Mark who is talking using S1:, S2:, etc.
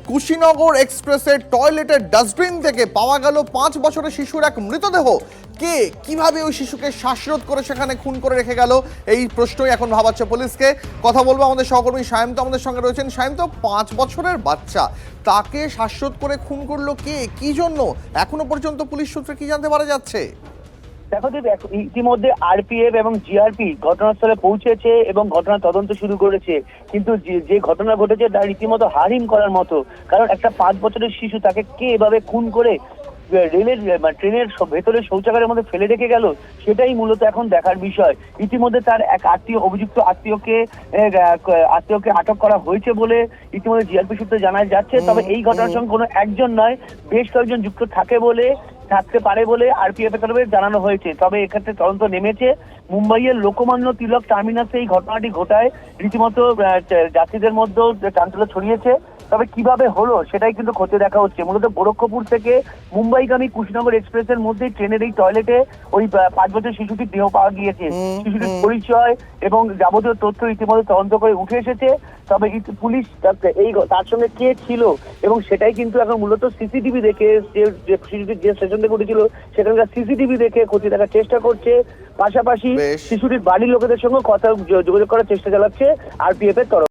S1: কুশিনগর এক্সপ্রেসের টয়লেটের ডাস্টবিন থেকে পাওয়া গেল 5 বছরের শিশুর এক মৃতদেহ। কে কিভাবে ওই শিশুকে শ্বাসরোধ করে সেখানে খুন করে রেখে গেল, এই প্রশ্নই এখন ভাবাচ্ছে পুলিশকে। কথা বলবো আমাদের সহকর্মী সায়ন্ত আমাদের সঙ্গে রয়েছেন। সায়ন্ত, 5 বছরের বাচ্চা, তাকে শ্বাসরোধ করে খুন করলো কে, কি জন্য, এখনো পর্যন্ত পুলিশ সূত্রে কি জানতে পারা যাচ্ছে?
S2: দেখো ইতিমধ্যে আরপিএফ এবং জিআরপি ঘটনাস্থলে পৌঁছেছে এবং ঘটনা তদন্ত শুরু করেছে, কিন্তু যে ঘটনা ঘটেছে তা রীতিমতো হারিম করার মতো। কারণ একটা 5 বছরের শিশু, তাকে কে এভাবে খুন করে ট্রেনের ভেতরে শৌচাগারের মধ্যে ফেলে রেখে গেল, সেটাই মূলত এখন দেখার বিষয়। ইতিমধ্যে তার এক অভিযুক্ত আত্মীয়কে আটক করা হয়েছে বলে ইতিমধ্যে জিআরপি সূত্রে জানা যাচ্ছে। তবে এই ঘটনার সঙ্গে কোনো একজন নয়, বেশ কয়েকজন যুক্ত থাকতে পারে বলে আরপিএফ এর তরফে জানানো হয়েছে। তবে এক্ষেত্রে তদন্ত নেমেছে। মুম্বাইয়ের লোকমান্য তিলক টার্মিনাসে এই ঘটনাটি ঘটায় রীতিমতো যাত্রীদের মধ্যেও চাঞ্চল্য ছড়িয়েছে। তবে কিভাবে হলো সেটাই কিন্তু খতিয়ে দেখা হচ্ছে। মূলত গোরক্ষপুর থেকে মুম্বাইগামী কুশিনগর এক্সপ্রেসের মধ্যে ট্রেনের এই টয়লেটে ওই 5 বছরের শিশুটির দেহ পাওয়া গিয়েছে। শিশুটির পরিচয় এবং যাবতীয় তথ্য ইতিমধ্যে তদন্ত করে উঠে এসেছে। তবে পুলিশ তার সঙ্গে কে ছিল এবং সেটাই কিন্তু এখন মূলত সিসিটিভি দেখে, যে শিশুটির যে স্টেশন থেকে উঠেছিল সেখানকার সিসিটিভি দেখে খতিয়ে দেখার চেষ্টা করছে। পাশাপাশি শিশুটির বাড়ির লোকেদের সঙ্গে যোগাযোগ করার চেষ্টা চালাচ্ছে আরপিএফ এর তরফ।